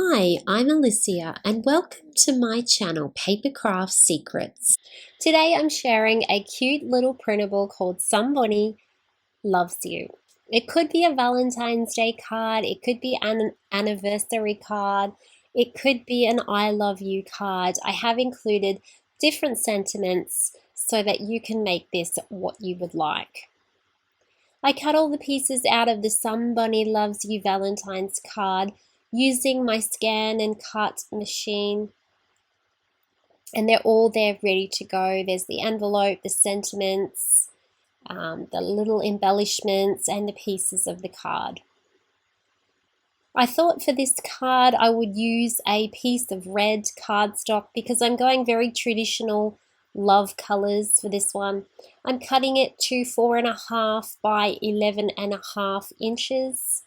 Hi, I'm Alicia and welcome to my channel Papercraft Secrets. Today I'm sharing a cute little printable called Somebody Loves You. It could be a Valentine's Day card, it could be an anniversary card, it could be an I love you card. I have included different sentiments so that you can make this what you would like. I cut all the pieces out of the Somebody Loves You Valentine's card using my scan and cut machine, and they're all there ready to go. There's the envelope, the sentiments, the little embellishments, and the pieces of the card. I thought for this card I would use a piece of red cardstock because I'm going very traditional love colors for this one. I'm cutting it to 4.5 by 11.5 inches.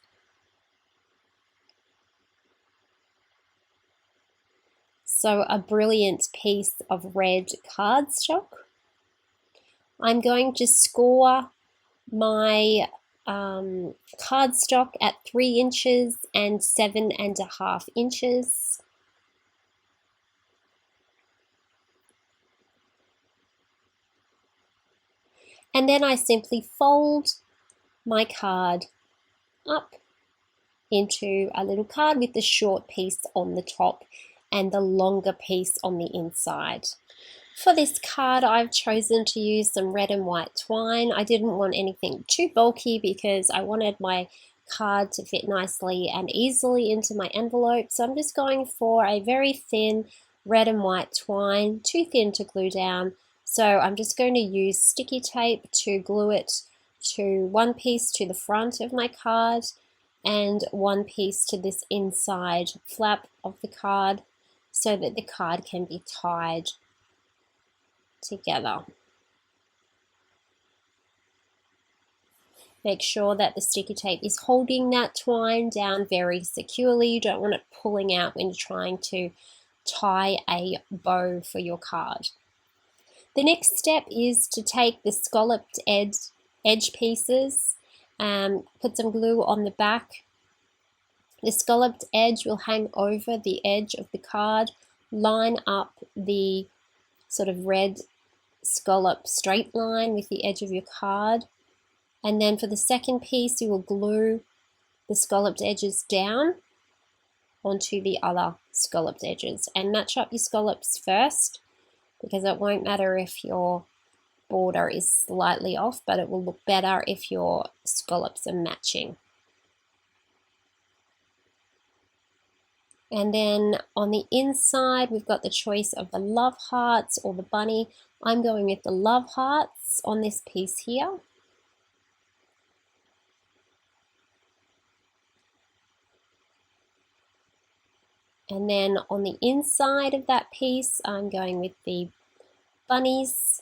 So a brilliant piece of red cardstock. I'm going to score my cardstock at 3 inches and 7.5 inches. And then I simply fold my card up into a little card with the short piece on the top and the longer piece on the inside. For this card, I've chosen to use some red and white twine. I didn't want anything too bulky because I wanted my card to fit nicely and easily into my envelope. So I'm just going for a very thin red and white twine, too thin to glue down. So I'm just going to use sticky tape to glue it to one piece to the front of my card and one piece to this inside flap of the card, so that the card can be tied together. Make sure that the sticky tape is holding that twine down very securely. You don't want it pulling out when you're trying to tie a bow for your card. The next step is to take the scalloped edge pieces, put some glue on the back. The scalloped edge will hang over the edge of the card, line up the sort of red scallop straight line with the edge of your card. And then for the second piece, you will glue the scalloped edges down onto the other scalloped edges and match up your scallops first, because it won't matter if your border is slightly off, but it will look better if your scallops are matching. And then on the inside, we've got the choice of the love hearts or the bunny. I'm going with the love hearts on this piece here. And then on the inside of that piece, I'm going with the bunnies.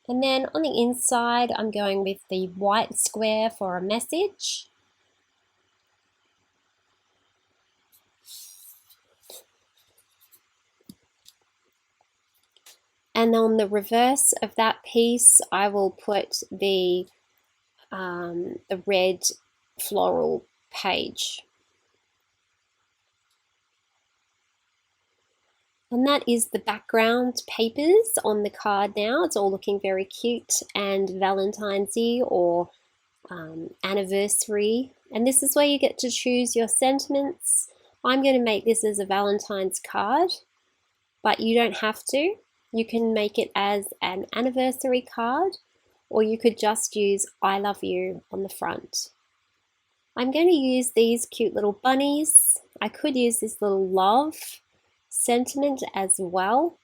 And then on the inside, I'm going with the white square for a message. And on the reverse of that piece, I will put the red floral page. And that is the background papers on the card now. It's all looking very cute and Valentine's-y or anniversary. And this is where you get to choose your sentiments. I'm going to make this as a Valentine's card, but you don't have to. You can make it as an anniversary card, or you could just use I love you on the front. I'm going to use these cute little bunnies. I could use this little love sentiment as well.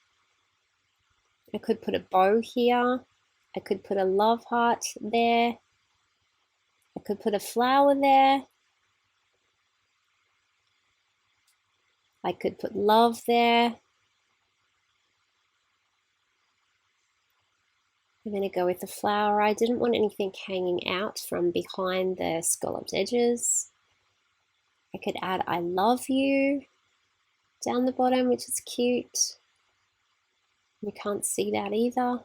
I could put a bow here. I could put a love heart there. I could put a flower there. I could put love there. I'm going to go with the flower. I didn't want anything hanging out from behind the scalloped edges. I could add I love you down the bottom, which is cute. You can't see that either.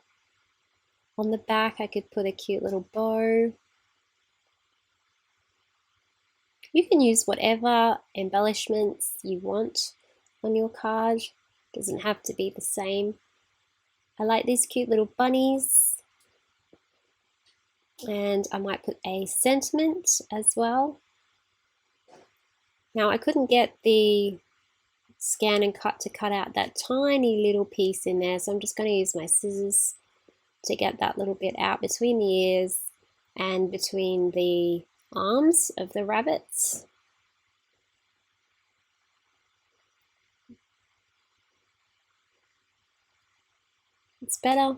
On the back, I could put a cute little bow. You can use whatever embellishments you want on your card. It doesn't have to be the same. I like these cute little bunnies. And I might put a sentiment as well. Now I couldn't get the scan and cut to cut out that tiny little piece in there, so I'm just going to use my scissors to get that little bit out between the ears and between the arms of the rabbits. It's better,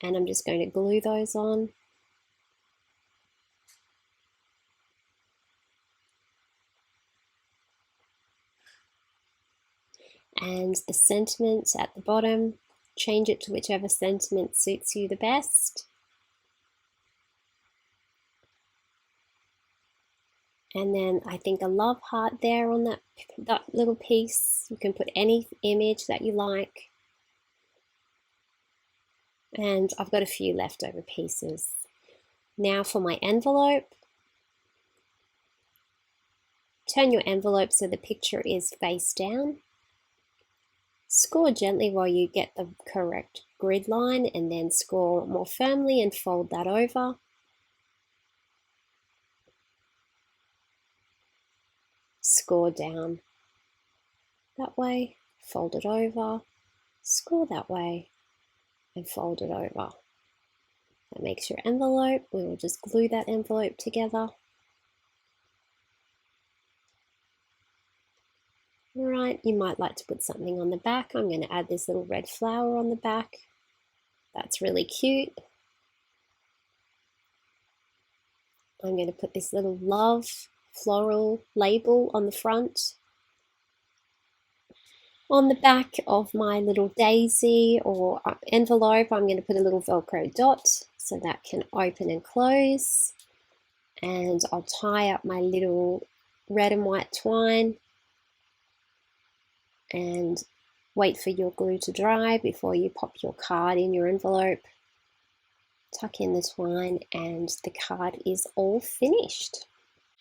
and I'm just going to glue those on. And the sentiment at the bottom, change it to whichever sentiment suits you the best. And then I think a love heart there on that little piece. You can put any image that you like. And I've got a few leftover pieces. Now for my envelope. Turn your envelope so the picture is face down. Score gently while you get the correct grid line, and then score more firmly and fold that over. Score down that way, fold it over, score that way, and fold it over. That makes your envelope. We will just glue that envelope together. Alright, you might like to put something on the back. I'm going to add this little red flower on the back. That's really cute. I'm going to put this little love floral label on the front. On the back of my little daisy or envelope, I'm going to put a little Velcro dot so that can open and close. And I'll tie up my little red and white twine and wait for your glue to dry before you pop your card in your envelope. Tuck in the twine and the card is all finished.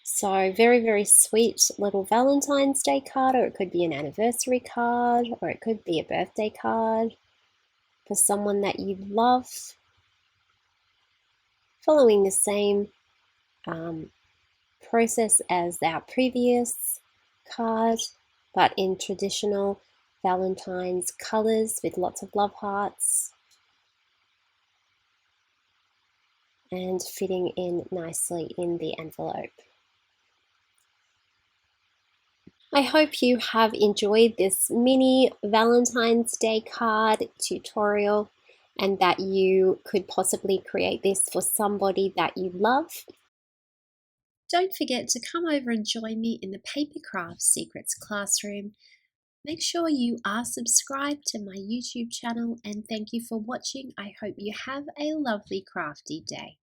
So very, very sweet little Valentine's Day card, or it could be an anniversary card, or it could be a birthday card for someone that you love. Following the same process as our previous card, but in traditional Valentine's colors with lots of love hearts and fitting in nicely in the envelope. I hope you have enjoyed this mini Valentine's Day card tutorial and that you could possibly create this for somebody that you love. Don't forget to come over and join me in the Paper Craft Secrets classroom. Make sure you are subscribed to my YouTube channel, and thank you for watching. I hope you have a lovely crafty day.